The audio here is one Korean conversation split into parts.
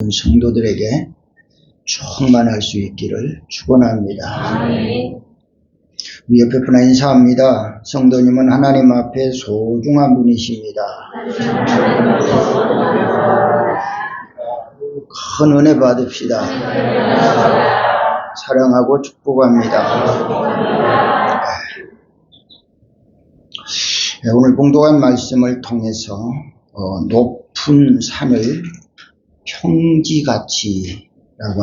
성도들에게 충만할 수 있기를 축원합니다. 우리 옆에 분과 인사합니다. 성도님은 하나님 앞에 소중한 분이십니다. 큰 은혜 받읍시다. 사랑하고 축복합니다. 오늘 봉독한 말씀을 통해서 높은 산을 평지같이라고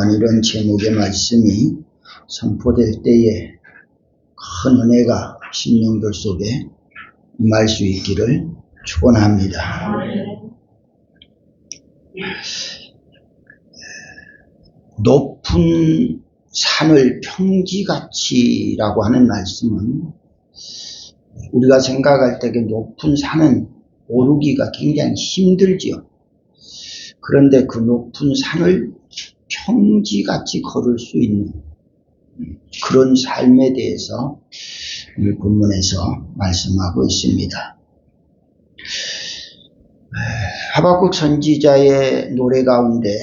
하는 이런 제목의 말씀이 선포될 때에 큰 은혜가 심령들 속에 임할 수 있기를 축원합니다. 높은 산을 평지같이라고 하는 말씀은 우리가 생각할 때 그 높은 산은 오르기가 굉장히 힘들지요. 그런데 그 높은 산을 평지같이 걸을 수 있는 그런 삶에 대해서 오늘 본문에서 말씀하고 있습니다. 하박국 선지자의 노래 가운데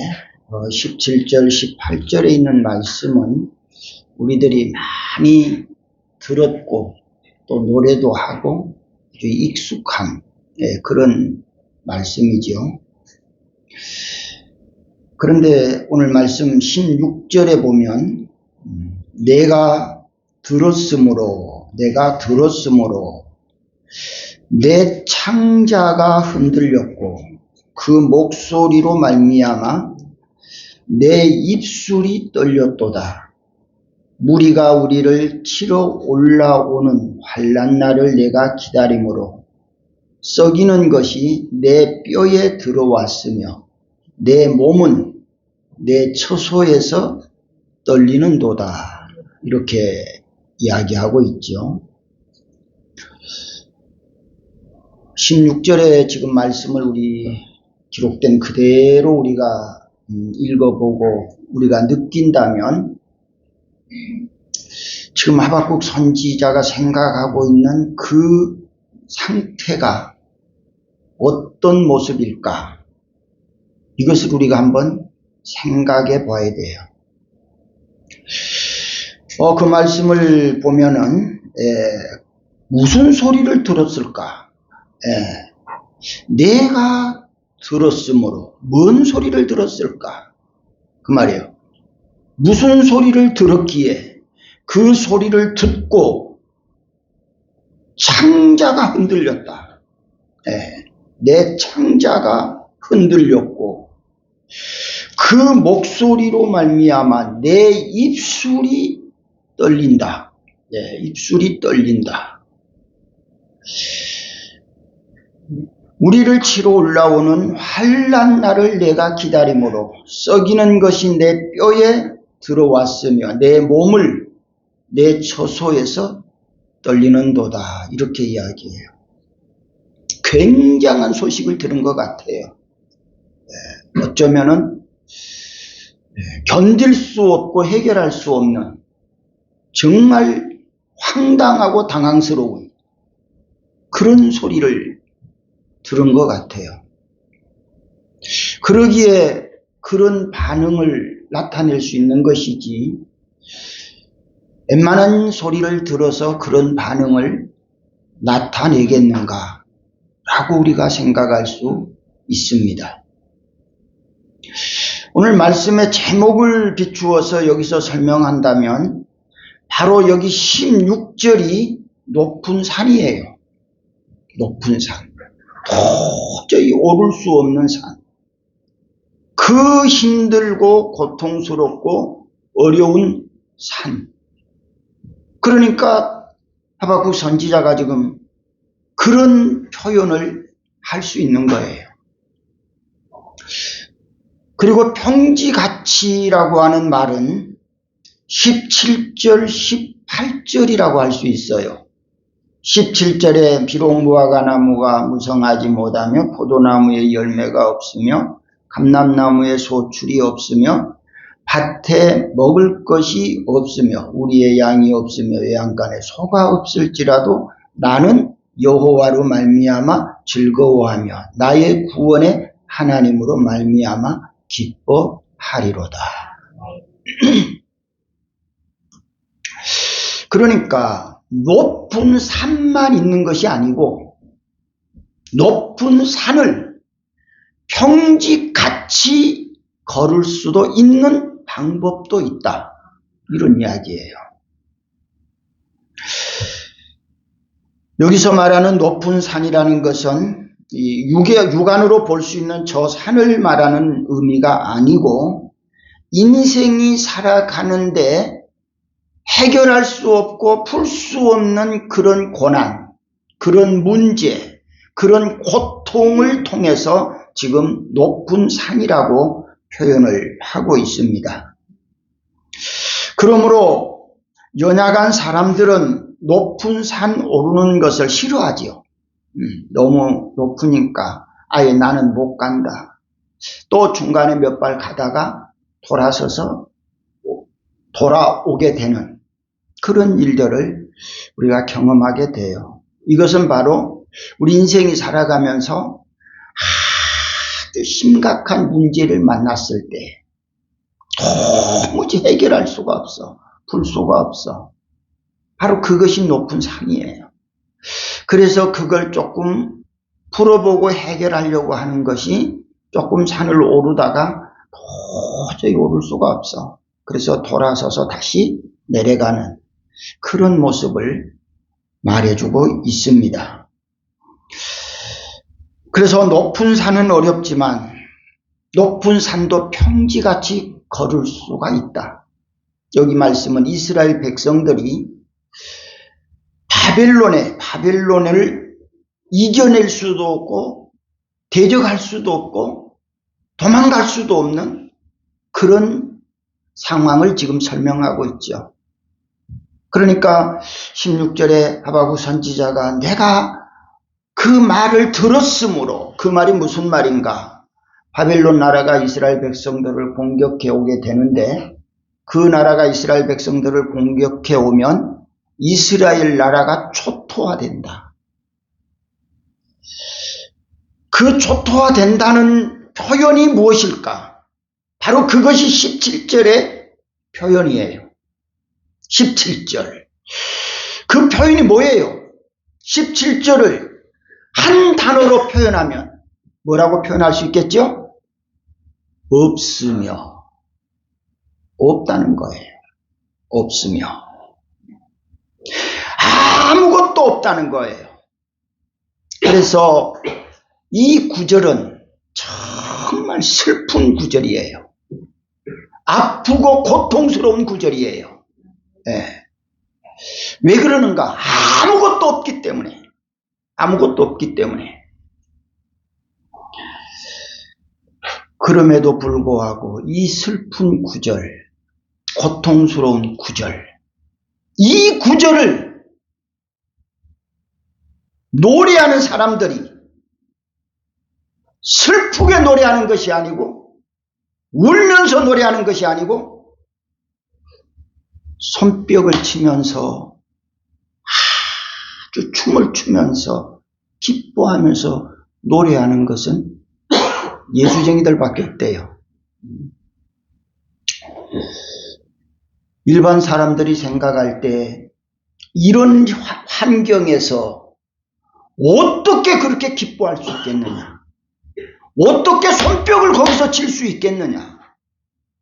17절, 18절에 있는 말씀은 우리들이 많이 들었고 또 노래도 하고 아주 익숙한 그런 말씀이죠. 그런데 오늘 말씀 16절에 보면 내가 들었으므로 내 창자가 흔들렸고 그 목소리로 말미암아 내 입술이 떨렸도다. 무리가 우리를 치러 올라오는 환난 날을 내가 기다림으로 썩이는 것이 내 뼈에 들어왔으며 내 몸은 내 처소에서 떨리는도다. 이렇게 이야기하고 있죠. 16절에 지금 말씀을 우리 기록된 그대로 우리가 읽어보고 우리가 느낀다면 지금 하박국 선지자가 생각하고 있는 그 상태가 어떤 모습일까? 이것을 우리가 한번 생각해 봐야 돼요. 그 말씀을 보면은 무슨 소리를 들었을까? 내가 들었으므로 뭔 소리를 들었을까? 그 말이에요. 무슨 소리를 들었기에 그 소리를 듣고 창자가 흔들렸다. 내 창자가 흔들렸고 그 목소리로 말미암아 내 입술이 떨린다. 입술이 떨린다. 우리를 치러 올라오는 환난 날을 내가 기다림으로 썩이는 것이 내 뼈에 들어왔으며 내 몸을 내 처소에서 떨리는도다. 이렇게 이야기해요. 굉장한 소식을 들은 것 같아요. 어쩌면은 견딜 수 없고 해결할 수 없는 정말 황당하고 당황스러운 그런 소리를 들은 것 같아요. 그러기에 그런 반응을 나타낼 수 있는 것이지 웬만한 소리를 들어서 그런 반응을 나타내겠는가 라고 우리가 생각할 수 있습니다. 오늘 말씀의 제목을 비추어서 여기서 설명한다면 바로 여기 16절이 높은 산이에요. 높은 산. 도저히 오를 수 없는 산. 그 힘들고 고통스럽고 어려운 산. 그러니까 하박국 선지자가 지금 그런 표현을 할 수 있는 거예요. 그리고 평지같이라고 하는 말은 17절, 18절이라고 할 수 있어요. 17절에 비록 무화과나무가 무성하지 못하며 포도나무에 열매가 없으며 감람나무에 소출이 없으며 밭에 먹을 것이 없으며 우리의 양이 없으며 외양간에 소가 없을지라도 나는 여호와로 말미암아 즐거워하며 나의 구원의 하나님으로 말미암아 기뻐하리로다. 그러니까 높은 산만 있는 것이 아니고 높은 산을 평지같이 걸을 수도 있는 방법도 있다. 이런 이야기예요. 여기서 말하는 높은 산이라는 것은 육안으로 볼 수 있는 저 산을 말하는 의미가 아니고 인생이 살아가는데 해결할 수 없고 풀 수 없는 그런 고난, 그런 문제, 그런 고통을 통해서 지금 높은 산이라고 표현을 하고 있습니다. 그러므로 연약한 사람들은 높은 산 오르는 것을 싫어하지요. 너무 높으니까 아예 나는 못 간다. 또 중간에 몇 발 가다가 돌아서서 돌아오게 되는 그런 일들을 우리가 경험하게 돼요. 이것은 바로 우리 인생이 살아가면서 아주 심각한 문제를 만났을 때 도무지 해결할 수가 없어. 풀 수가 없어. 바로 그것이 높은 산이에요. 그래서 그걸 조금 풀어보고 해결하려고 하는 것이 조금 산을 오르다가 도저히 오를 수가 없어. 그래서 돌아서서 다시 내려가는 그런 모습을 말해주고 있습니다. 그래서 높은 산은 어렵지만 높은 산도 평지같이 걸을 수가 있다. 여기 말씀은 이스라엘 백성들이 바벨론을 이겨낼 수도 없고 대적할 수도 없고 도망갈 수도 없는 그런 상황을 지금 설명하고 있죠. 그러니까 16절에 하박국 선지자가 내가 그 말을 들었으므로, 그 말이 무슨 말인가? 바벨론 나라가 이스라엘 백성들을 공격해 오게 되는데 그 나라가 이스라엘 백성들을 공격해 오면 이스라엘 나라가 초토화된다. 그 초토화된다는 표현이 무엇일까? 바로 그것이 17절의 표현이에요. 17절. 그 표현이 뭐예요? 17절을 한 단어로 표현하면 뭐라고 표현할 수 있겠죠? 없으며. 없다는 거예요. 없으며. 아무것도 없다는 거예요. 그래서 이 구절은 정말 슬픈 구절이에요. 아프고 고통스러운 구절이에요. 네. 왜 그러는가? 아무것도 없기 때문에. 아무것도 없기 때문에. 그럼에도 불구하고 이 슬픈 구절, 고통스러운 구절, 이 구절을 노래하는 사람들이 슬프게 노래하는 것이 아니고 울면서 노래하는 것이 아니고 손뼉을 치면서 아주 춤을 추면서 기뻐하면서 노래하는 것은 예수쟁이들밖에 없대요. 일반 사람들이 생각할 때 이런 환경에서 어떻게 그렇게 기뻐할 수 있겠느냐? 어떻게 손뼉을 거기서 칠 수 있겠느냐?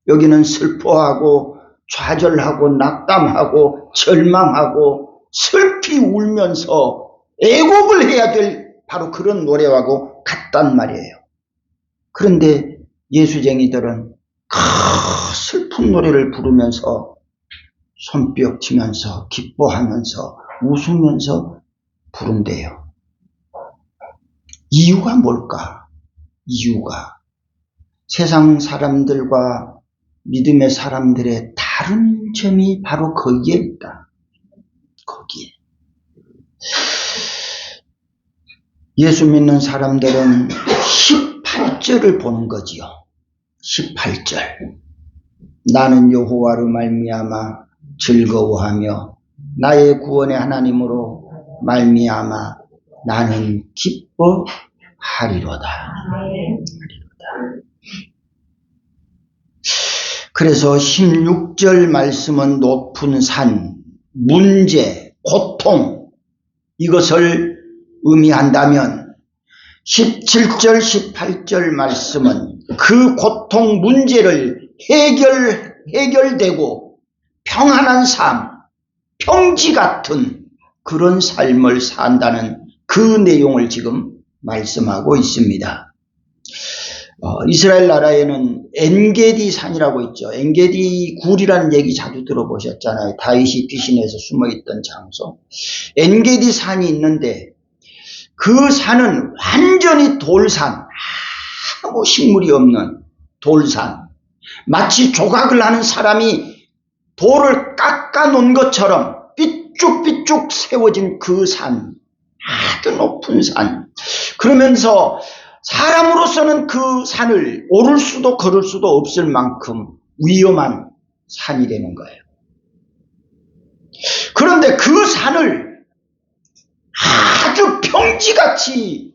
여기는 슬퍼하고 좌절하고 낙담하고 절망하고 슬피 울면서 애곡을 해야 될 바로 그런 노래하고 같단 말이에요. 그런데 예수쟁이들은 슬픈 노래를 부르면서 손뼉 치면서 기뻐하면서 웃으면서 부른대요. 이유가 뭘까? 이유가 세상 사람들과 믿음의 사람들의 다른 점이 바로 거기에 있다. 거기에. 예수 믿는 사람들은 18절을 보는 거지요. 18절. 나는 여호와로 말미암아 즐거워하며 나의 구원의 하나님으로 말미암아 나는 기뻐하리로다. 그래서 16절 말씀은 높은 산, 문제, 고통 이것을 의미한다면 17절, 18절 말씀은 그 고통, 문제를 해결되고 평안한 삶, 평지 같은 그런 삶을 산다는 그 내용을 지금 말씀하고 있습니다. 이스라엘 나라에는 엔게디 산이라고 있죠. 엔게디 굴이라는 얘기 자주 들어보셨잖아요. 다윗이 귀신에서 숨어있던 장소. 엔게디 산이 있는데 그 산은 완전히 돌산, 아무 식물이 없는 돌산. 마치 조각을 하는 사람이 돌을 깎아 놓은 것처럼 삐쭉삐쭉 세워진 그 산, 아주 높은 산. 그러면서 사람으로서는 그 산을 오를 수도 걸을 수도 없을 만큼 위험한 산이 되는 거예요. 그런데 그 산을 아주 평지같이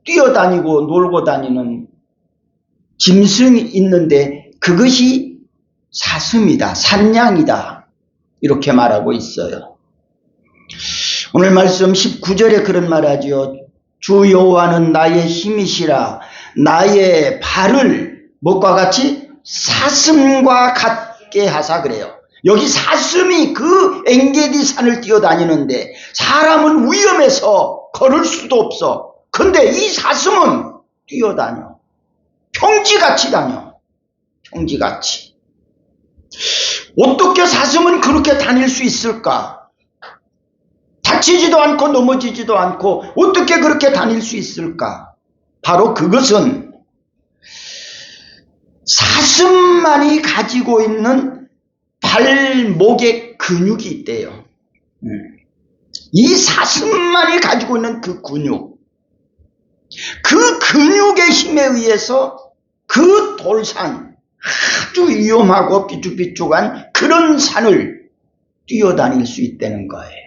뛰어다니고 놀고 다니는 짐승이 있는데 그것이 사슴이다, 산양이다 이렇게 말하고 있어요. 오늘 말씀 19절에 그런 말하지요. 주 여호와는 나의 힘이시라 나의 발을 무엇과 같이 사슴과 같게 하사 그래요. 여기 사슴이 그 엔게디 산을 뛰어다니는데 사람은 위험해서 걸을 수도 없어. 근데 이 사슴은 뛰어다녀. 평지같이 다녀. 평지같이. 어떻게 사슴은 그렇게 다닐 수 있을까? 다치지도 않고 넘어지지도 않고 어떻게 그렇게 다닐 수 있을까? 바로 그것은 사슴만이 가지고 있는 발목에 근육이 있대요. 이 사슴만이 가지고 있는 그 근육, 그 근육의 힘에 의해서 그 돌산, 아주 위험하고 삐쭉삐쭉한 그런 산을 뛰어다닐 수 있다는 거예요.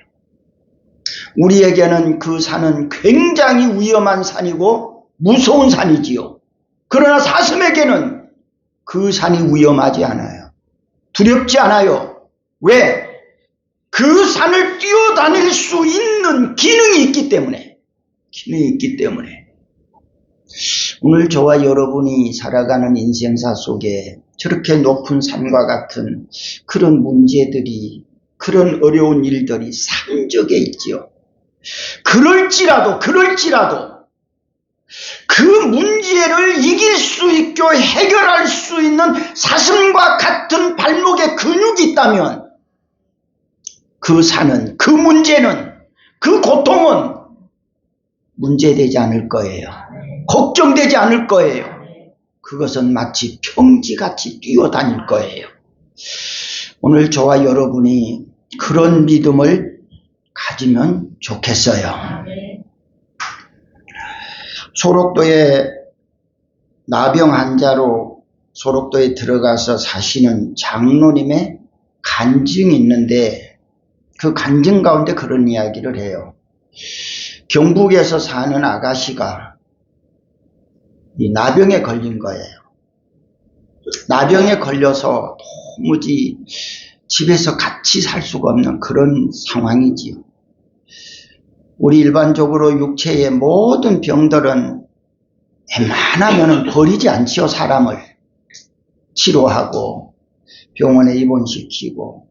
우리에게는 그 산은 굉장히 위험한 산이고 무서운 산이지요. 그러나 사슴에게는 그 산이 위험하지 않아요. 두렵지 않아요. 왜? 그 산을 뛰어다닐 수 있는 기능이 있기 때문에. 오늘 저와 여러분이 살아가는 인생사 속에 저렇게 높은 산과 같은 그런 문제들이, 그런 어려운 일들이 산적에 있지요. 그럴지라도 그 문제를 이길 수 있고 해결할 수 있는 사슴과 같은 발목에 근육이 있다면 그 산은, 그 문제는, 그 고통은 문제되지 않을 거예요. 걱정되지 않을 거예요. 그것은 마치 평지같이 뛰어다닐 거예요. 오늘 저와 여러분이 그런 믿음을 가지면 좋겠어요. 소록도에 나병 환자로 소록도에 들어가서 사시는 장로님의 간증이 있는데 그 간증 가운데 그런 이야기를 해요. 경북에서 사는 아가씨가 이 나병에 걸린 거예요. 나병에 걸려서 도무지 집에서 같이 살 수가 없는 그런 상황이지요. 우리 일반적으로 육체의 모든 병들은 웬만하면 버리지 않지요. 사람을 치료하고 병원에 입원시키고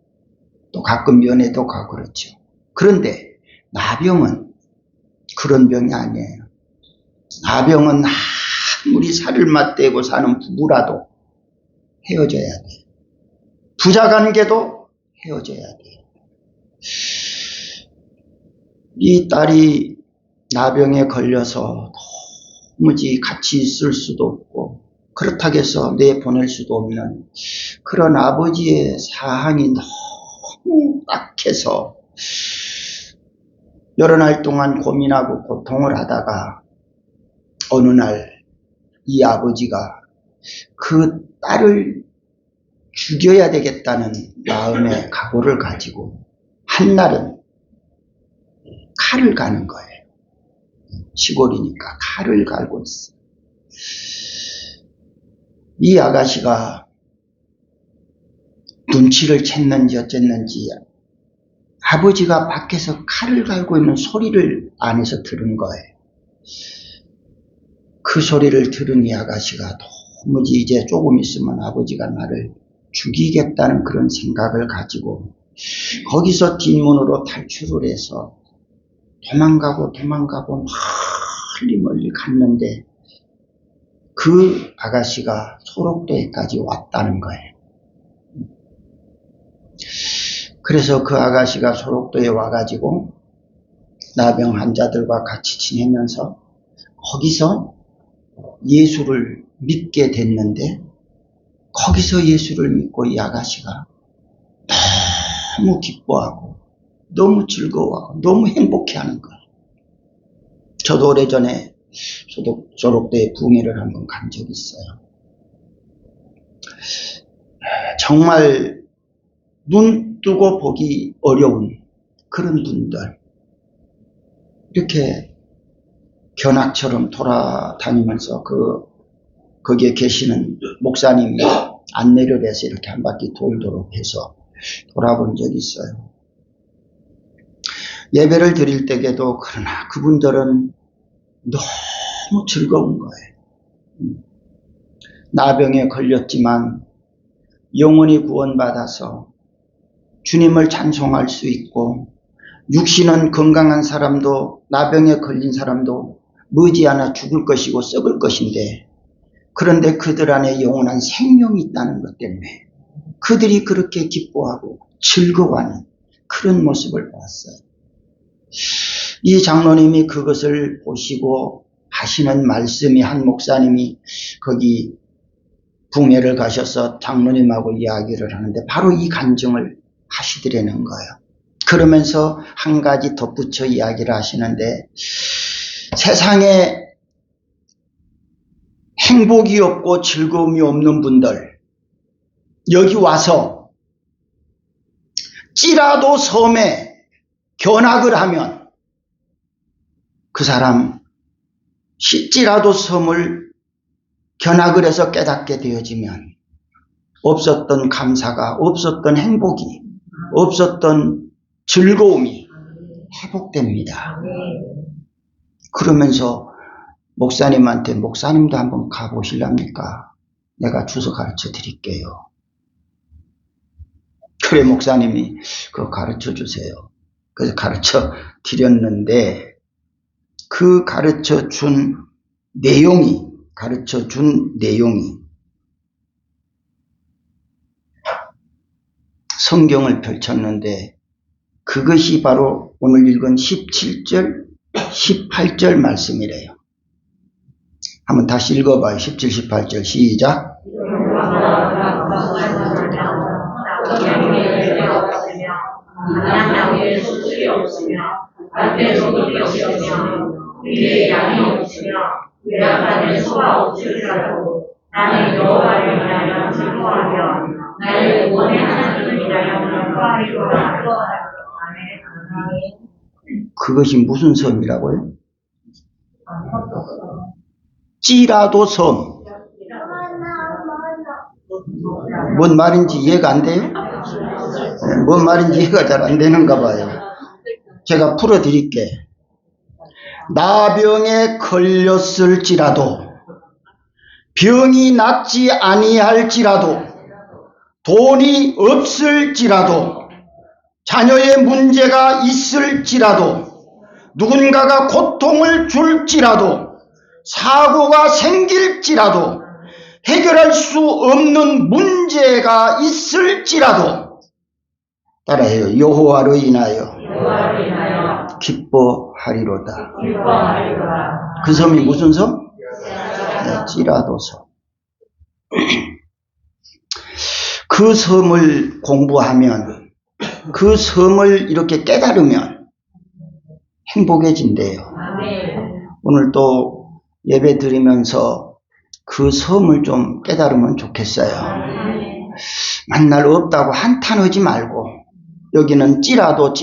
또 가끔 면회도 가고 그렇죠. 그런데 나병은 그런 병이 아니에요. 나병은 아무리 살을 맞대고 사는 부부라도 헤어져야 돼요. 부자관계도 헤어져야 돼요. 이 딸이 나병에 걸려서 도무지 같이 있을 수도 없고 그렇다고 해서 내보낼 수도 없는 그런 아버지의 사항이 너무 딱해서 여러 날 동안 고민하고 고통을 하다가 어느 날 이 아버지가 그 딸을 죽여야 되겠다는 마음의 각오를 가지고 한날은 칼을 가는 거예요. 시골이니까 칼을 갈고 있어요. 이 아가씨가 눈치를 챘는지 어쨌는지 아버지가 밖에서 칼을 갈고 있는 소리를 안에서 들은 거예요. 그 소리를 들은 이 아가씨가 도무지 이제 조금 있으면 아버지가 나를 죽이겠다는 그런 생각을 가지고 거기서 뒷문으로 탈출을 해서 도망가고 멀리 갔는데 그 아가씨가 소록도에까지 왔다는 거예요. 그래서 그 아가씨가 소록도에 와가지고 나병 환자들과 같이 지내면서 거기서 예수를 믿게 됐는데 거기서 예수를 믿고 이 아가씨가 너무 기뻐하고 너무 즐거워하고 너무 행복해하는 거예요. 저도 오래전에 소록도에 부흥회를 한번 간 적이 있어요. 정말 눈 뜨고 보기 어려운 그런 분들 이렇게 견학처럼 돌아다니면서 거기에 계시는 목사님이 안내를 해서 이렇게 한 바퀴 돌도록 해서 돌아본 적이 있어요. 예배를 드릴 때에도 그러나 그분들은 너무 즐거운 거예요. 나병에 걸렸지만 영혼이 구원받아서 주님을 찬송할 수 있고 육신은 건강한 사람도 나병에 걸린 사람도 머지않아 죽을 것이고 썩을 것인데 그런데 그들 안에 영원한 생명이 있다는 것 때문에 그들이 그렇게 기뻐하고 즐거워하는 그런 모습을 보았어요. 이 장로님이 그것을 보시고 하시는 말씀이 한 목사님이 거기 부흥회를 가셔서 장로님하고 이야기를 하는데 바로 이 간증을 하시더라는 거예요. 그러면서 한 가지 덧붙여 이야기를 하시는데 세상에 행복이 없고 즐거움이 없는 분들 여기 와서 찌라도 섬에 견학을 하면 그 사람 찌라도 섬을 견학을 해서 깨닫게 되어지면 없었던 감사가 없었던 행복이 없었던 즐거움이 회복됩니다. 그러면서 목사님한테 목사님도 한번 가보실랍니까? 내가 주소 가르쳐 드릴게요. 그래 목사님이 그거 가르쳐 주세요. 그래서 가르쳐 드렸는데 그 가르쳐 준 내용이 성경을 펼쳤는데 그것이 바로 오늘 읽은 17절, 18절 말씀이래요. 한번 다시 읽어봐요. 17, 18절 시작. 나는 여호와를 위하여 즐거워하며 나의 구원의 하나님을 위하여 기뻐하리로다. 그것이 무슨 섬이라고요? 찌라도 섬. 뭔 말인지 이해가 안 돼요? 뭔 말인지 이해가 잘 안 되는가 봐요. 제가 풀어드릴게. 나병에 걸렸을지라도 병이 낫지 아니할지라도 돈이 없을지라도 자녀의 문제가 있을지라도 누군가가 고통을 줄지라도 사고가 생길지라도 해결할 수 없는 문제가 있을지라도 따라해요. 여호와로 인하여 기뻐하리로다. 그 섬이 무슨 섬? 찌라도 섬. 그 섬을 공부하면 그 섬을 이렇게 깨달으면 행복해진대요. 오늘 또 예배 드리면서 그 섬을 좀 깨달으면 좋겠어요. 만날 없다고 한탄하지 말고 여기는 찌라도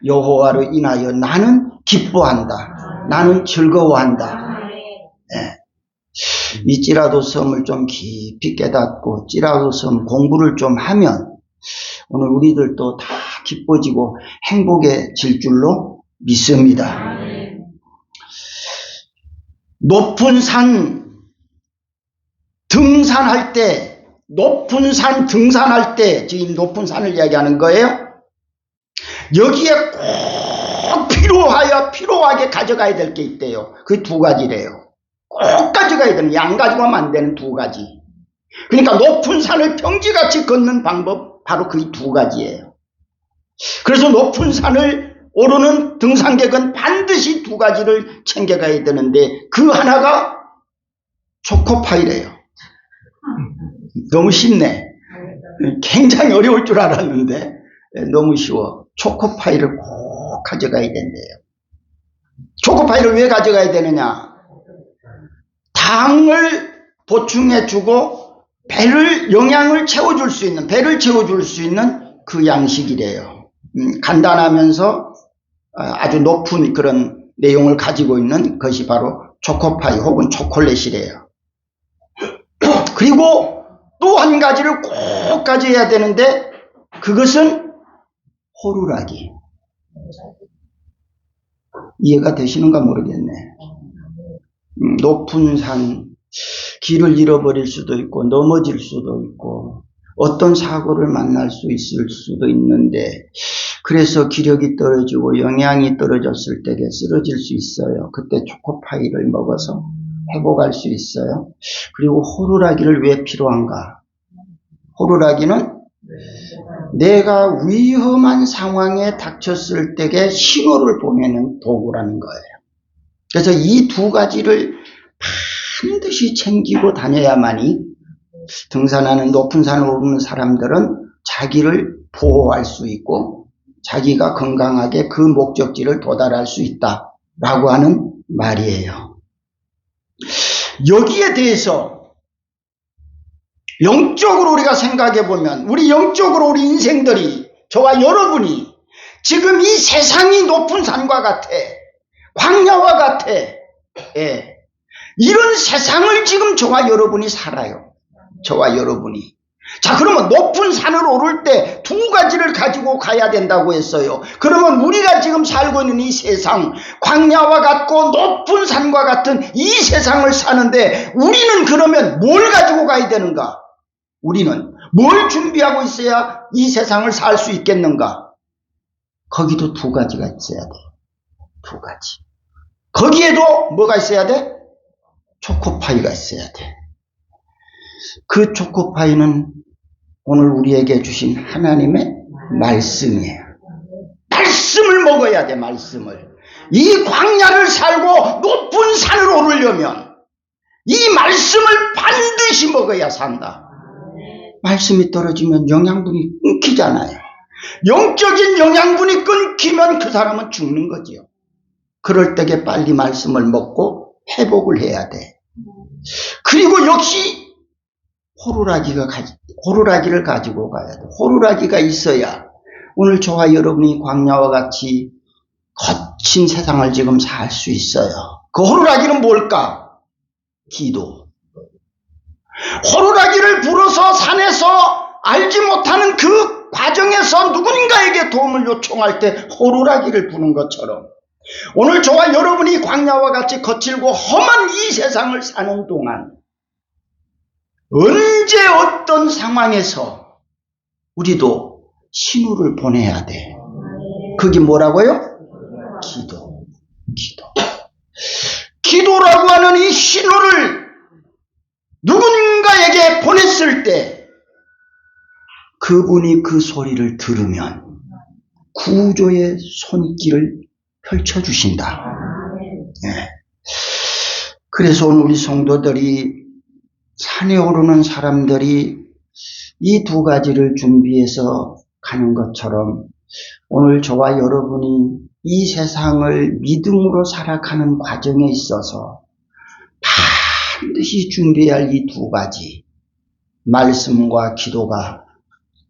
여호와로 인하여 나는 기뻐한다. 나는 즐거워한다. 네. 이 찌라도섬을 좀 깊이 깨닫고 찌라도섬 공부를 좀 하면 오늘 우리들도 다 기뻐지고 행복해질 줄로 믿습니다. 높은 산 등산할 때, 지금 높은 산을 이야기하는 거예요. 여기에 꼭 필요하게 가져가야 될 게 있대요. 그 두 가지래요. 꼭 가져가야 되는, 양 가지고 하면 안 되는 두 가지. 그러니까 높은 산을 평지같이 걷는 방법, 바로 그 두 가지예요. 그래서 높은 산을 오르는 등산객은 반드시 두 가지를 챙겨가야 되는데, 그 하나가 초코파이래요. 너무 쉽네. 굉장히 어려울 줄 알았는데 너무 쉬워. 초코파이를 꼭 가져가야 된대요. 초코파이를 왜 가져가야 되느냐? 당을 보충해주고 영양을 채워줄 수 있는, 배를 채워줄 수 있는 그 양식이래요. 간단하면서 아주 높은 그런 내용을 가지고 있는 것이 바로 초코파이 혹은 초콜릿이래요. 그리고 또 한 가지를 꼭 가져야 되는데, 그것은 호루라기. 이해가 되시는가 모르겠네. 높은 산, 길을 잃어버릴 수도 있고 넘어질 수도 있고 어떤 사고를 만날 수 있을 수도 있는데, 그래서 기력이 떨어지고 영양이 떨어졌을 때에 쓰러질 수 있어요. 그때 초코파이를 먹어서 회복할 수 있어요. 그리고 호루라기를 왜 필요한가? 호루라기는 내가 위험한 상황에 닥쳤을 때의 신호를 보내는 도구라는 거예요. 그래서 이 두 가지를 반드시 챙기고 다녀야만이 등산하는, 높은 산을 오르는 사람들은 자기를 보호할 수 있고 자기가 건강하게 그 목적지를 도달할 수 있다라고 하는 말이에요. 여기에 대해서 영적으로 우리가 생각해 보면, 우리 인생들이, 저와 여러분이 지금 이 세상이 높은 산과 같아, 광야와 같아, 이런 세상을 지금 저와 여러분이 살아요. 저와 여러분이. 자, 그러면 높은 산을 오를 때 두 가지를 가지고 가야 된다고 했어요. 그러면 우리가 지금 살고 있는 이 세상, 광야와 같고 높은 산과 같은 이 세상을 사는데, 우리는 그러면 뭘 가지고 가야 되는가? 우리는 뭘 준비하고 있어야 이 세상을 살 수 있겠는가? 거기도 두 가지가 있어야 돼. 두 가지. 거기에도 뭐가 있어야 돼? 초코파이가 있어야 돼. 그 초코파이는 오늘 우리에게 주신 하나님의 말씀이에요. 말씀을 먹어야 돼, 말씀을. 이 광야를 살고 높은 산을 오르려면 이 말씀을 반드시 먹어야 산다. 말씀이 떨어지면 영양분이 끊기잖아요. 영적인 영양분이 끊기면 그 사람은 죽는 거지요. 그럴 때에 빨리 말씀을 먹고 회복을 해야 돼. 그리고 역시 호루라기를 가지고 가야 돼. 호루라기가 있어야 오늘 저와 여러분이 광야와 같이 거친 세상을 지금 살 수 있어요. 그 호루라기는 뭘까? 기도. 호루라기를 불어서 산에서 알지 못하는 그 과정에서 누군가에게 도움을 요청할 때 호루라기를 부는 것처럼, 오늘 저와 여러분이 광야와 같이 거칠고 험한 이 세상을 사는 동안 언제 어떤 상황에서 우리도 신호를 보내야 돼. 그게 뭐라고요? 기도. 기도라고 하는 이 신호를 누군가에게 보냈을 때 그분이 그 소리를 들으면 구조의 손길을 펼쳐주신다. 네. 그래서 오늘 우리 성도들이, 산에 오르는 사람들이 이 두 가지를 준비해서 가는 것처럼, 오늘 저와 여러분이 이 세상을 믿음으로 살아가는 과정에 있어서 반드시 준비해야 할 이 두 가지, 말씀과 기도가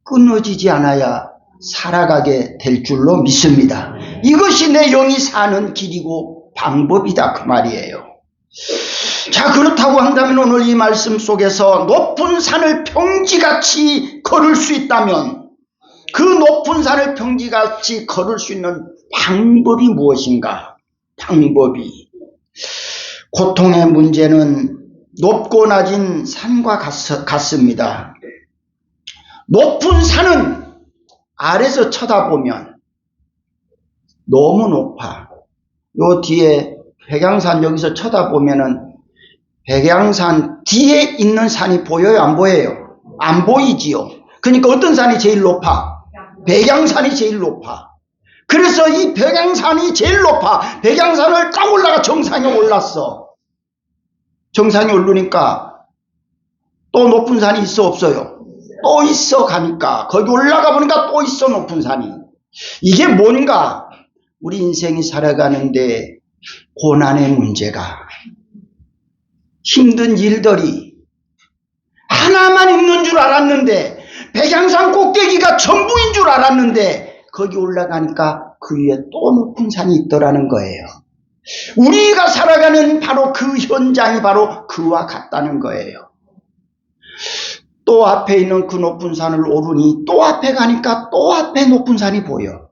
끊어지지 않아야 살아가게 될 줄로 믿습니다. 이것이 내 영이 사는 길이고 방법이다, 그 말이에요. 자, 그렇다고 한다면 오늘 이 말씀 속에서 높은 산을 평지같이 걸을 수 있다면 그 높은 산을 평지같이 걸을 수 있는 방법이 무엇인가? 방법이 고통의 문제는 높고 낮은 산과 같습니다. 높은 산은 아래서 쳐다보면 너무 높아. 요 뒤에 백양산 여기서 쳐다보면은 백양산 뒤에 있는 산이 보여요? 안 보여요? 안 보이지요. 그러니까 어떤 산이 제일 높아? 백양산이 제일 높아. 그래서 이 백양산이 제일 높아. 백양산을 딱 올라가 정상에 올랐어. 정상에 오르니까 또 높은 산이 있어 없어요? 또 있어 가니까 거기 올라가 보니까 또 있어 높은 산이. 이게 뭔가 우리 인생이 살아가는데 고난의 문제가 힘든 일들이 하나만 있는 줄 알았는데 백양산 꼭대기가 전부인 줄 알았는데 거기 올라가니까 그 위에 또 높은 산이 있더라는 거예요. 우리가 살아가는 바로 그 현장이 바로 그와 같다는 거예요. 또 앞에 있는 그 높은 산을 오르니 또 앞에 가니까 또 앞에 높은 산이 보여.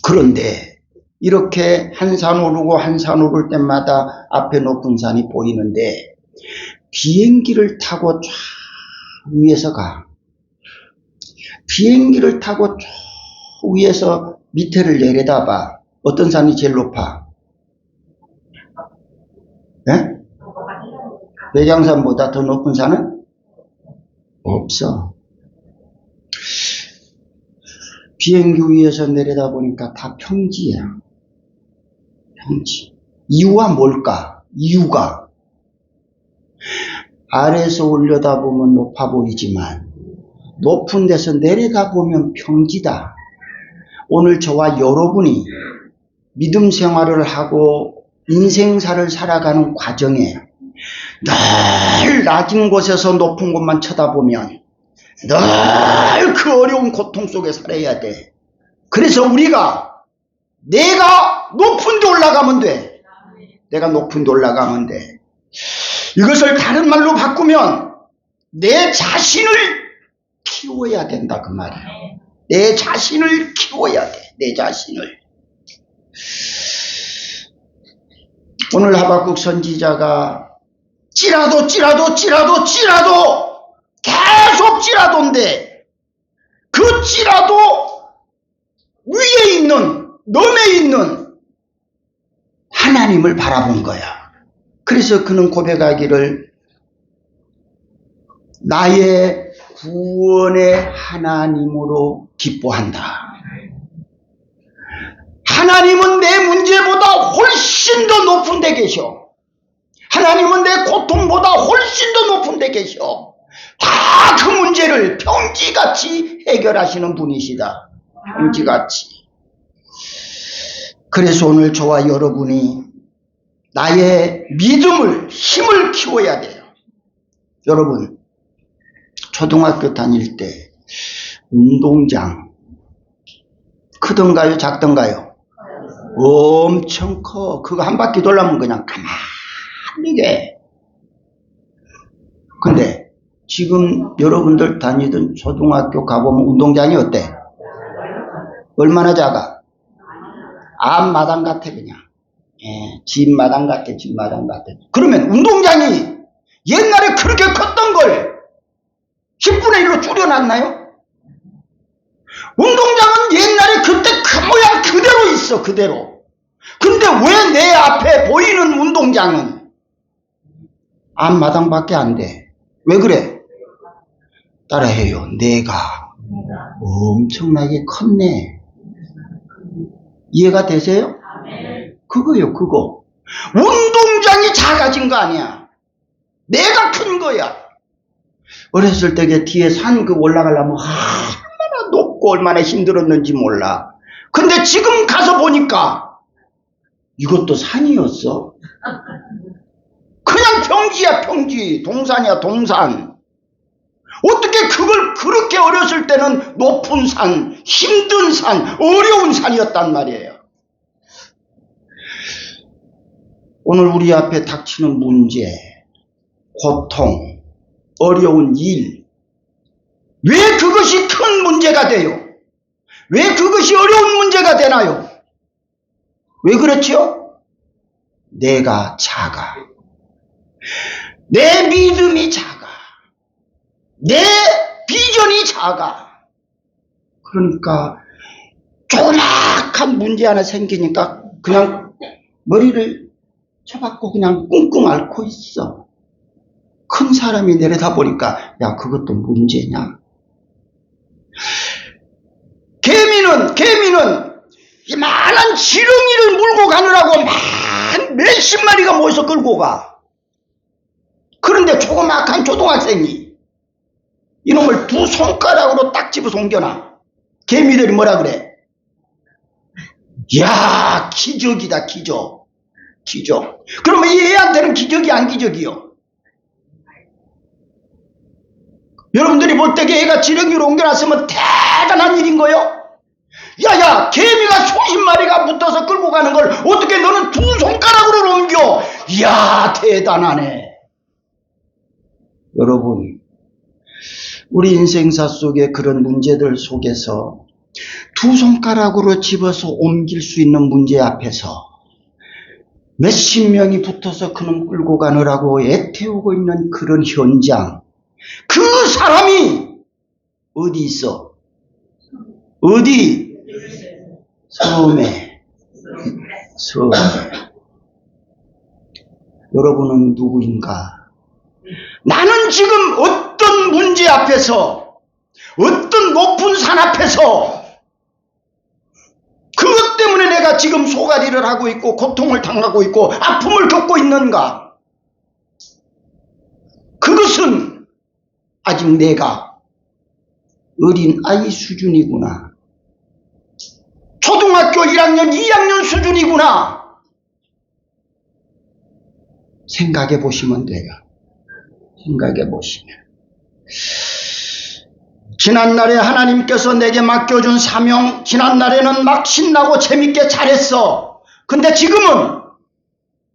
그런데 이렇게 한 산 오르고 한 산 오를 때마다 앞에 높은 산이 보이는데 비행기를 타고 쫙 위에서 가. 비행기를 타고 쭉 위에서 밑에를 내려다봐. 어떤 산이 제일 높아? 네? 백양산보다 더 높은 산은 없어. 비행기 위에서 내려다보니까 다 평지야. 평지. 이유가 뭘까? 이유가 아래에서 올려다보면 높아 보이지만 높은 데서 내려다보면 평지다. 오늘 저와 여러분이 믿음 생활을 하고 인생사를 살아가는 과정에 늘 낮은 곳에서 높은 곳만 쳐다보면 늘 그 어려운 고통 속에 살아야 돼. 그래서 우리가 내가 높은 데 올라가면 돼. 내가 높은 데 올라가면 돼. 이것을 다른 말로 바꾸면 내 자신을 키워야 된다 그 말이에요. 내 자신을 키워야 돼. 내 자신을. 오늘 하박국 선지자가 찌라도 계속 찌라도인데 그 찌라도 위에 있는 넘에 있는 하나님을 바라본 거야. 그래서 그는 고백하기를 나의 구원의 하나님으로 기뻐한다. 하나님은 내 문제보다 훨씬 더 높은 데 계셔. 하나님은 내 고통보다 훨씬 더 높은 데 계셔. 다 그 문제를 평지같이 해결하시는 분이시다. 평지같이. 그래서 오늘 저와 여러분이 나의 믿음을, 힘을 키워야 돼요. 여러분, 초등학교 다닐 때 운동장 크던가요? 작던가요? 엄청 커. 그거 한 바퀴 돌려면 그냥 가만히 게. 근데 지금 여러분들 다니던 초등학교 가보면 운동장이 어때? 얼마나 작아? 앞마당 같아 그냥. 집마당 같아. 집마당 같아. 그러면 운동장이 옛날에 그렇게 컸던 걸 10분의 1로 줄여놨나요? 운동장은 옛날에 그때 그 모양 그대로 있어. 그대로. 근데 왜 내 앞에 보이는 운동장은 앞마당밖에 안 돼? 왜 그래? 따라해요. 내가 엄청나게 컸네. 이해가 되세요? 그거요. 그거. 운동장이 작아진 거 아니야. 내가 큰 거야. 어렸을 때 뒤에 산 그 올라가려면 얼마나 높고 얼마나 힘들었는지 몰라. 근데 지금 가서 보니까 이것도 산이었어. 그냥 평지야 평지. 동산이야 동산. 어떻게 그걸 그렇게 어렸을 때는 높은 산, 힘든 산, 어려운 산이었단 말이에요. 오늘 우리 앞에 닥치는 문제, 고통, 어려운 일, 왜 그것이 큰 문제가 돼요? 왜 그것이 어려운 문제가 되나요? 왜 그렇지요? 내가 작아. 내 믿음이 작아. 내 비전이 작아. 그러니까 조그맣한 문제 하나 생기니까 그냥 머리를 쳐박고 그냥 꿍꿍 앓고 있어. 큰 사람이 내려다 보니까 야, 그것도 문제냐? 개미는 이만한 지렁이를 물고 가느라고 몇십 마리가 모여서 끌고 가. 그런데 조그맣한 초등학생이 이놈을 두 손가락으로 딱 집어서 옮겨놔. 개미들이 뭐라 그래? 야, 기적이다, 기적. 그러면 이 애한테는 기적이 안 기적이요? 여러분들이 볼 때 애가 지렁이로 옮겨놨으면 대단한 일인 거요? 야야, 개미가 수십 마리가 붙어서 끌고 가는 걸 어떻게 너는 두 손가락으로 옮겨? 이야, 대단하네. 여러분, 우리 인생사 속에 그런 문제들 속에서 두 손가락으로 집어서 옮길 수 있는 문제 앞에서 몇십 명이 붙어서 그놈 끌고 가느라고 애태우고 있는 그런 현장, 그 사람이 어디 있어? 어디? 섬에. 여러분은 누구인가? 나는 지금 어떤 문제 앞에서, 어떤 높은 산 앞에서 그것 때문에 내가 지금 소가리를 하고 있고 고통을 당하고 있고 아픔을 겪고 있는가? 그것은 아직 내가 어린 아이 수준이구나. 초등학교 1학년, 2학년 수준이구나. 생각해 보시면 돼요. 생각해 보시면. 지난날에 하나님께서 내게 맡겨준 사명, 지난날에는 막 신나고 재밌게 잘했어. 근데 지금은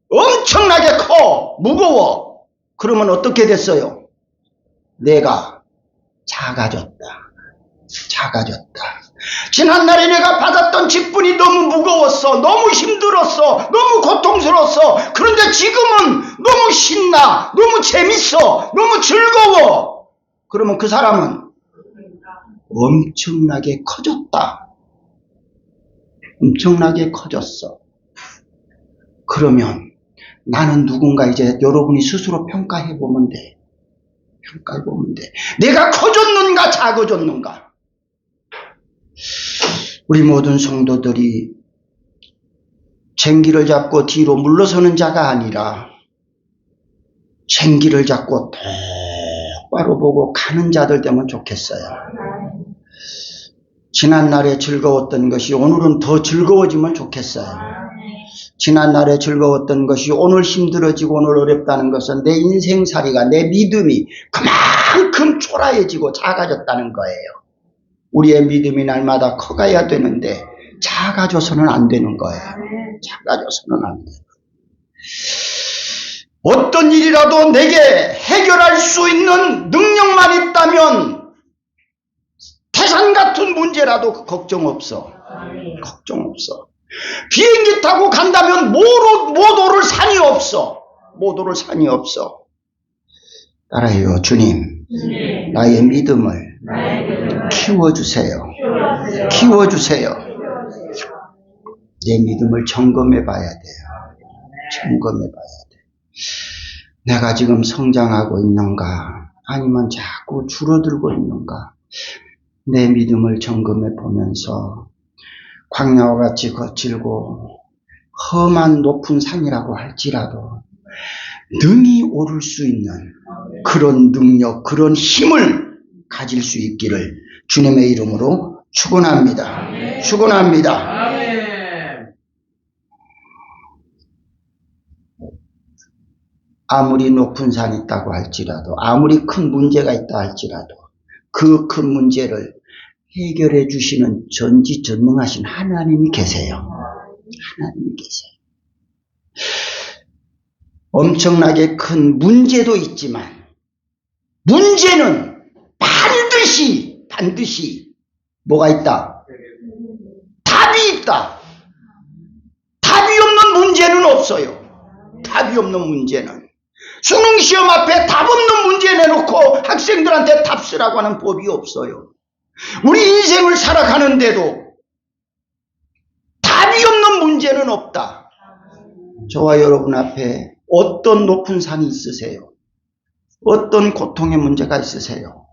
엄청나게 커, 무거워. 그러면 어떻게 됐어요? 내가 작아졌다. 지난날에 내가 받았던 직분이 너무 무거웠어. 너무 힘들었어. 너무 고통스러웠어. 그런데 지금은 너무 신나. 너무 재밌어. 너무 즐거워. 그러면 그 사람은 엄청나게 커졌다. 엄청나게 커졌어. 그러면 나는 누군가 이제 여러분이 스스로 평가해보면 돼. 내가 커졌는가 작아졌는가. 우리 모든 성도들이 쟁기를 잡고 뒤로 물러서는 자가 아니라 쟁기를 잡고 똑바로 보고 가는 자들 되면 좋겠어요. 지난날에 즐거웠던 것이 오늘은 더 즐거워지면 좋겠어요. 지난날에 즐거웠던 것이 오늘 힘들어지고 오늘 어렵다는 것은 내 인생살이가, 내 믿음이 그만큼 초라해지고 작아졌다는 거예요. 우리의 믿음이 날마다 커가야 되는데 작아져서는 안 되는 거예요. 작아져서는 안 돼요. 어떤 일이라도 내게 해결할 수 있는 능력만 있다면 태산 같은 문제라도 걱정 없어. 걱정 없어. 비행기 타고 간다면 못 오를 산이 없어. 못 오를 산이 없어. 따라해요. 주님, 나의 믿음을 키워주세요. 키워주세요. 내 믿음을 점검해 봐야 돼요. 점검해 봐야 돼. 내가 지금 성장하고 있는가? 아니면 자꾸 줄어들고 있는가? 내 믿음을 점검해 보면서 광야와 같이 거칠고 험한 높은 산이라고 할지라도 능히 오를 수 있는 그런 능력, 그런 힘을 가질 수 있기를 주님의 이름으로 축원합니다. 축원합니다. 아무리 높은 산이 있다고 할지라도, 아무리 큰 문제가 있다 할지라도 그 큰 문제를 해결해 주시는 전지전능하신 하나님이 계세요. 하나님이 계세요. 엄청나게 큰 문제도 있지만 문제는 반드시 뭐가 있다? 답이 있다. 답이 없는 문제는 없어요. 답이 없는 문제는. 수능시험 앞에 답 없는 문제 내놓고 학생들한테 답 쓰라고 하는 법이 없어요. 우리 인생을 살아가는데도 답이 없는 문제는 없다. 저와 여러분 앞에 어떤 높은 산이 있으세요? 어떤 고통의 문제가 있으세요?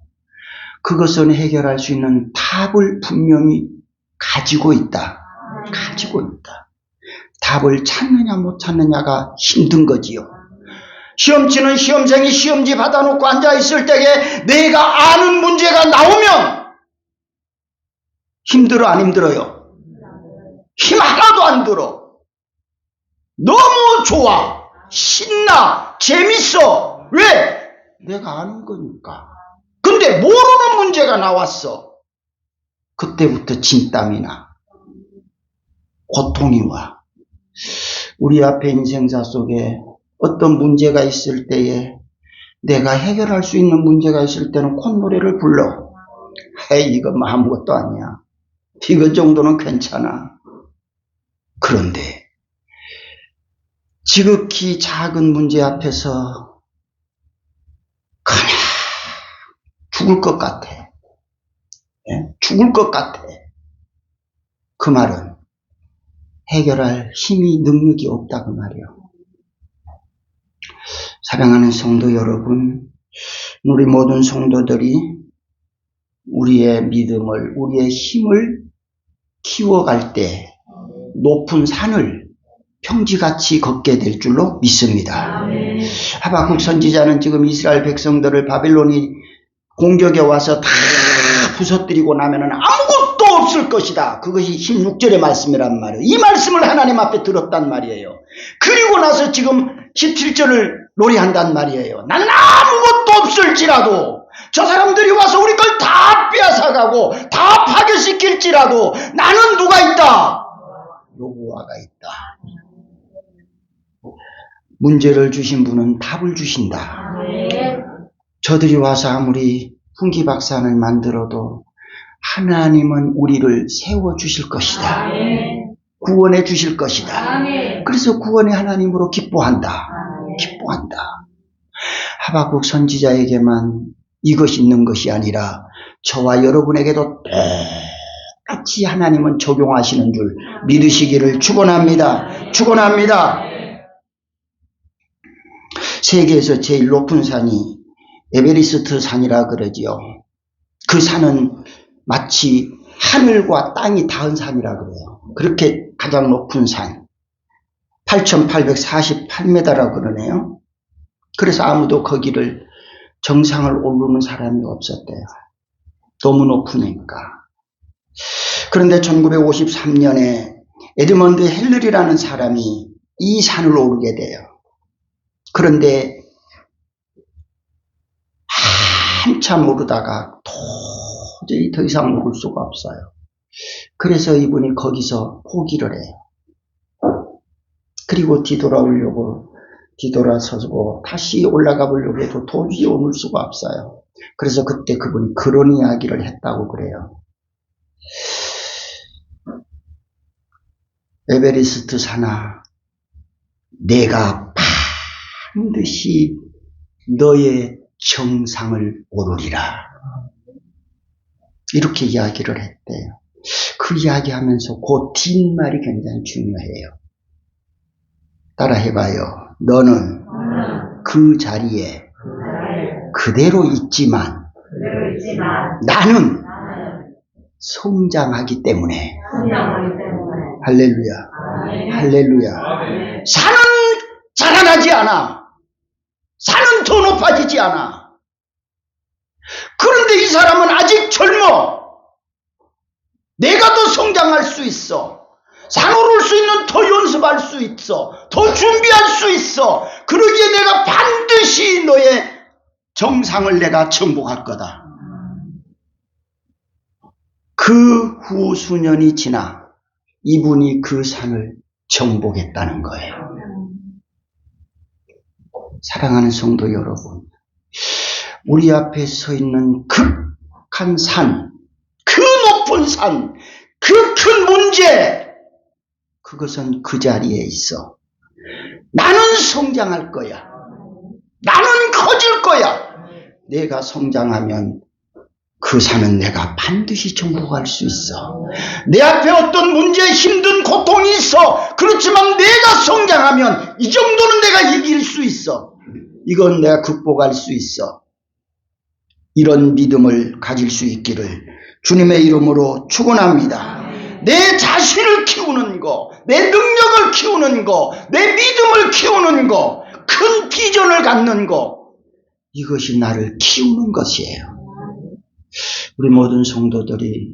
그것은 해결할 수 있는 답을 분명히 가지고 있다. 답을 찾느냐 못 찾느냐가 힘든 거지요. 시험 치는 시험생이 시험지 받아놓고 앉아있을 때에 내가 아는 문제가 나오면 힘들어 안 힘들어요? 힘 하나도 안 들어. 너무 좋아. 신나. 재밌어. 왜? 내가 아는 거니까. 근데 모르는 문제가 나왔어. 그때부터 진땀이 나. 고통이 와. 우리 앞에 인생사 속에 어떤 문제가 있을 때에 내가 해결할 수 있는 문제가 있을 때는 콧노래를 불러. 에이, 이건 뭐 아무것도 아니야. 이거 정도는 괜찮아. 그런데 지극히 작은 문제 앞에서 그냥 죽을 것 같아. 죽을 것 같아. 그 말은 해결할 힘이 능력이 없다 그 말이에요. 사랑하는 성도 여러분, 우리 모든 성도들이 우리의 믿음을, 우리의 힘을 키워갈 때 높은 산을 평지같이 걷게 될 줄로 믿습니다. 하박국 선지자는 지금 이스라엘 백성들을 바벨론이 공격에 와서 다 부서뜨리고 나면은 아무것도 없을 것이다. 그것이 16절의 말씀이란 말이에요. 이 말씀을 하나님 앞에 들었단 말이에요. 그리고 나서 지금 17절을 노래한단 말이에요. 나는 아무것도 없을지라도 저 사람들이 와서 우리 걸 다 빼앗아가고 다 파괴시킬지라도 나는 누가 있다? 여호와가 있다. 문제를 주신 분은 답을 주신다. 저들이 와서 아무리 훈기박산을 만들어도 하나님은 우리를 세워주실 것이다. 구원해 주실 것이다. 그래서 구원의 하나님으로 기뻐한다. 하박국 선지자에게만 이것이 있는 것이 아니라 저와 여러분에게도 똑같이 하나님은 적용하시는 줄 믿으시기를 축원합니다. 세계에서 제일 높은 산이 에베레스트 산이라 그러지요. 그 산은 마치 하늘과 땅이 닿은 산이라 그래요. 그렇게 가장 높은 산. 8,848m라고 그러네요. 그래서 아무도 거기를 정상을 오르는 사람이 없었대요. 너무 높으니까. 그런데 1953년에 에드먼드 헬ler이라는 사람이 이 산을 오르게 돼요. 그런데 한참 오르다가 도저히 더 이상 오를 수가 없어요. 그래서 이분이 거기서 포기를 해요. 그리고 뒤돌아서고 다시 올라가 보려고 해도 도저히 오를 수가 없어요. 그래서 그때 그분이 그런 이야기를 했다고 그래요. 에베레스트 산아, 내가 반드시 너의 정상을 오르리라. 이렇게 이야기를 했대요. 그 이야기하면서 그 뒷말이 굉장히 중요해요. 따라 해봐요. 너는 그 자리에 그대로 있지만 나는 성장하기 때문에. 할렐루야. 산은 자라나지 않아. 산은 더 높아지지 않아. 그런데 이 사람은 아직 젊어. 내가 더 성장할 수 있어. 산 오를 수 있는 더 연습할 수 있어. 더 준비할 수 있어. 그러기에 내가 반드시 너의 정상을 내가 정복할 거다. 그 후 수년이 지나 이분이 그 산을 정복했다는 거예요. 사랑하는 성도 여러분, 우리 앞에 서 있는 극한 산, 그 높은 산, 그 큰 문제, 그것은 그 자리에 있어. 나는 성장할 거야. 나는 커질 거야. 내가 성장하면 그 산은 내가 반드시 정복할 수 있어. 내 앞에 어떤 문제, 힘든 고통이 있어. 그렇지만 내가 성장하면 이 정도는 내가 이길 수 있어. 이건 내가 극복할 수 있어. 이런 믿음을 가질 수 있기를 주님의 이름으로 축원합니다. 내 자신을 키우는 거, 내 능력을 키우는 거, 내 믿음을 키우는 거, 큰 비전을 갖는 거, 이것이 나를 키우는 것이에요. 우리 모든 성도들이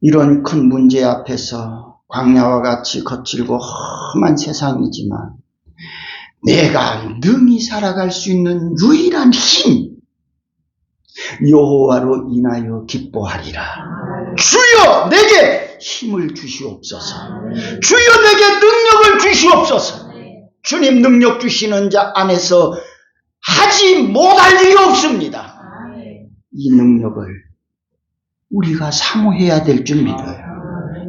이런 큰 문제 앞에서 광야와 같이 거칠고 험한 세상이지만 내가 능히 살아갈 수 있는 유일한 힘, 여호와로 인하여 기뻐하리라. 주여 내게 힘을 주시옵소서. 주여 내게 능력을 주시옵소서. 주님 능력 주시는 자 안에서 하지 못할 일이 없습니다. 이 능력을 우리가 사모해야 될 줄 믿어요.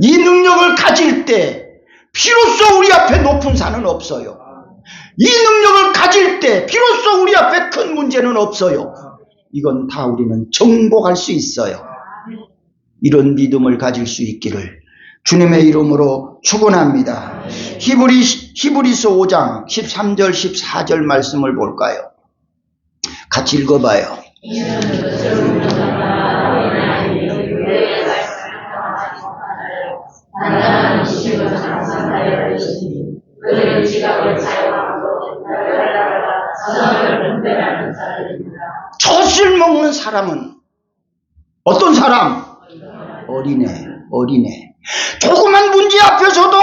이 능력을 가질 때 비로소 우리 앞에 높은 산은 없어요. 이 능력을 가질 때 비로소 우리 앞에 큰 문제는 없어요. 이건 다 우리는 정복할 수 있어요. 이런 믿음을 가질 수 있기를 주님의 이름으로 축원합니다. 히브리서 5장 13절 14절 말씀을 볼까요? 같이 읽어봐요. 젖을 먹는 사람은 어떤 사람? 어린애. 조그만 문제 앞에서도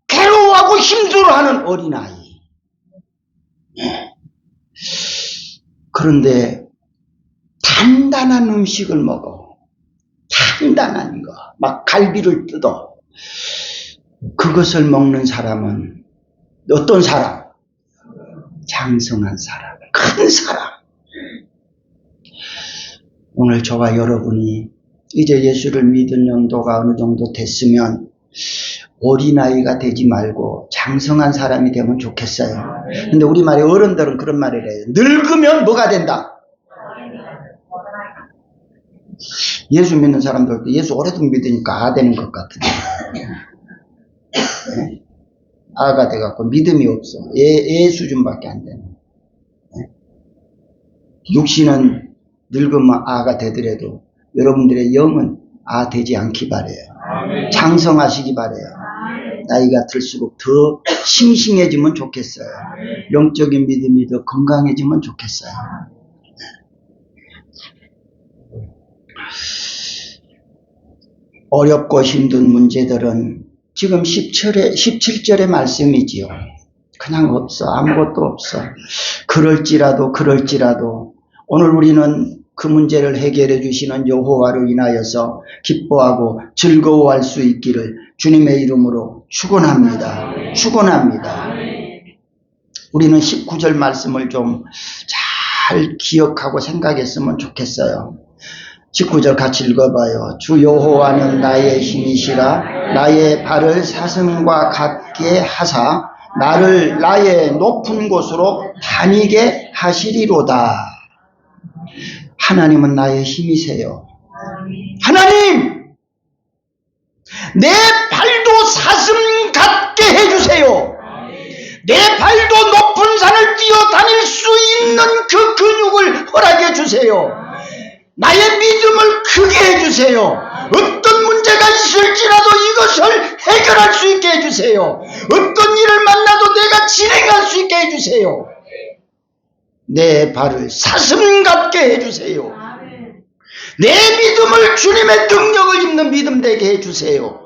괴로워하고 힘들어하는 어린아이. 그런데 단단한 음식을 먹어. 단단한 거. 막 갈비를 뜯어. 그것을 먹는 사람은 어떤 사람? 장성한 사람. 큰 사람. 오늘 저와 여러분이 이제 예수를 믿은 연도가 어느 정도 됐으면 어린아이가 되지 말고 장성한 사람이 되면 좋겠어요. 근데 우리말에 어른들은 그런 말을 해요. 늙으면 뭐가 된다? 예수 믿는 사람들도 예수 오래도 믿으니까 아 되는 것 같은데. 아가 돼갖고 믿음이 없어. 애 수준밖에 안 되는. 육신은 늙으면 아가 되더라도 여러분들의 영은 아 되지 않기 바래요. 장성하시기 바래요. 나이가 들수록 더 싱싱해지면 좋겠어요. 영적인 믿음이 더 건강해지면 좋겠어요. 어렵고 힘든 문제들은 지금 17절의 말씀이지요. 그냥 없어. 아무것도 없어. 그럴지라도 오늘 우리는 그 문제를 해결해 주시는 여호와로 인하여서 기뻐하고 즐거워할 수 있기를 주님의 이름으로 축원합니다. 우리는 19절 말씀을 좀 잘 기억하고 생각했으면 좋겠어요. 19절 같이 읽어봐요. 주 여호와는 나의 힘이시라. 나의 발을 사슴과 같게 하사 나를 나의 높은 곳으로 다니게 하시리로다. 하나님은 나의 힘이세요. 하나님, 내 발도 사슴 같게 해주세요. 내 발도 높은 산을 뛰어다닐 수 있는 그 근육을 허락해 주세요. 나의 믿음을 크게 해주세요. 어떤 문제가 있을지라도 이것을 해결할 수 있게 해주세요. 어떤 일을 만나도 내가 진행할 수 있게 해주세요. 내 발을 사슴 같게 해주세요. 내 믿음을 주님의 능력을 입는 믿음 되게 해주세요.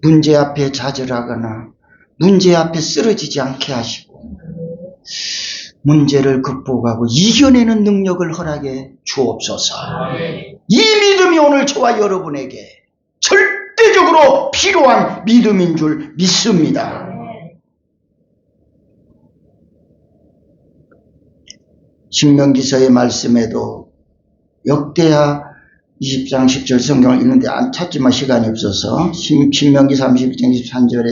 문제 앞에 좌절하거나 문제 앞에 쓰러지지 않게 하시고 문제를 극복하고 이겨내는 능력을 허락해 주옵소서. 이 믿음이 오늘 저와 여러분에게 절대적으로 필요한 믿음인 줄 믿습니다. 신명기서의 말씀에도 역대하 20장 10절 성경을 읽는데 안 찾지만 시간이 없어서 신명기 31장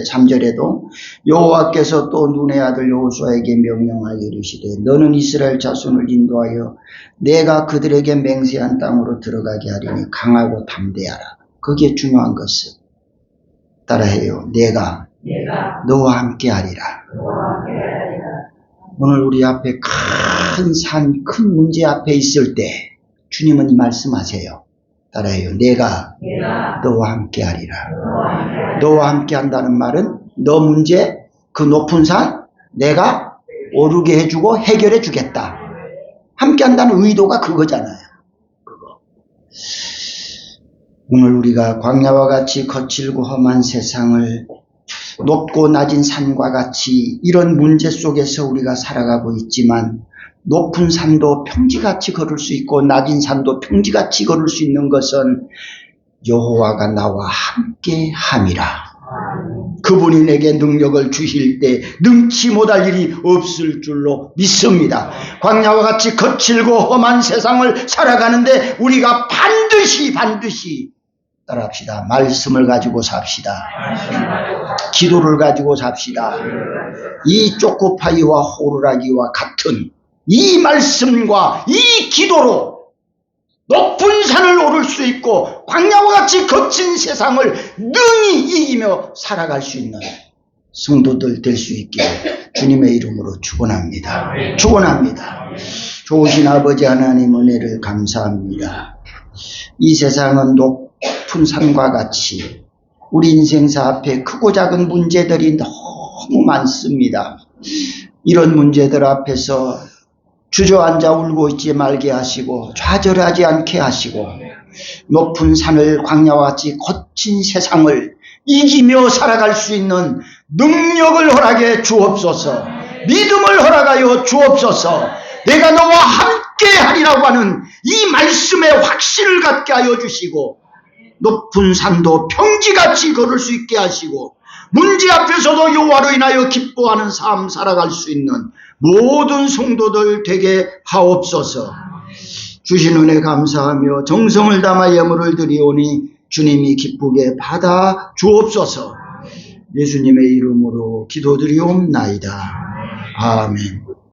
3절에도 여호와께서 또 눈의 아들 여호수아에게 명령하여 이르시되 너는 이스라엘 자손을 인도하여 내가 그들에게 맹세한 땅으로 들어가게 하리니 강하고 담대하라. 거기에 중요한 것은 따라해요. 내가 너와 함께 하리라. 오늘 우리 앞에 큰 산, 큰 문제 앞에 있을 때 주님은 이 말씀하세요. 따라해요. 내가 너와 함께 하리라. 너와 함께 한다는 말은 너 문제, 그 높은 산 내가 오르게 해주고 해결해 주겠다. 함께 한다는 의도가 그거잖아요. 그거. 오늘 우리가 광야와 같이 거칠고 험한 세상을 높고 낮은 산과 같이 이런 문제 속에서 우리가 살아가고 있지만 높은 산도 평지같이 걸을 수 있고 낮은 산도 평지같이 걸을 수 있는 것은 여호와가 나와 함께 함이라. 그분이 내게 능력을 주실 때 능치 못할 일이 없을 줄로 믿습니다. 광야와 같이 거칠고 험한 세상을 살아가는데 우리가 반드시 따라합시다. 말씀을 가지고 삽시다. 기도를 가지고 삽시다. 이 초코파이와 호루라기와 같은 이 말씀과 이 기도로 높은 산을 오를 수 있고 광야와 같이 거친 세상을 능히 이기며 살아갈 수 있는 성도들 될 수 있기를 주님의 이름으로 축원합니다. 축원합니다. 좋으신 아버지 하나님 은혜를 감사합니다. 이 세상은 높은 산과 같이 우리 인생사 앞에 크고 작은 문제들이 너무 많습니다. 이런 문제들 앞에서 주저앉아 울고 있지 말게 하시고 좌절하지 않게 하시고 높은 산을 광야와 같이 거친 세상을 이기며 살아갈 수 있는 능력을 허락해 주옵소서. 믿음을 허락하여 주옵소서. 내가 너와 함께 하리라고 하는 이 말씀의 확신을 갖게 하여 주시고 높은 산도 평지같이 걸을 수 있게 하시고 문제 앞에서도 여호와로 인하여 기뻐하는 삶 살아갈 수 있는 모든 성도들 되게 하옵소서. 주신 은혜 감사하며 정성을 담아 예물을 드리오니 주님이 기쁘게 받아 주옵소서. 예수님의 이름으로 기도드리옵나이다. 아멘.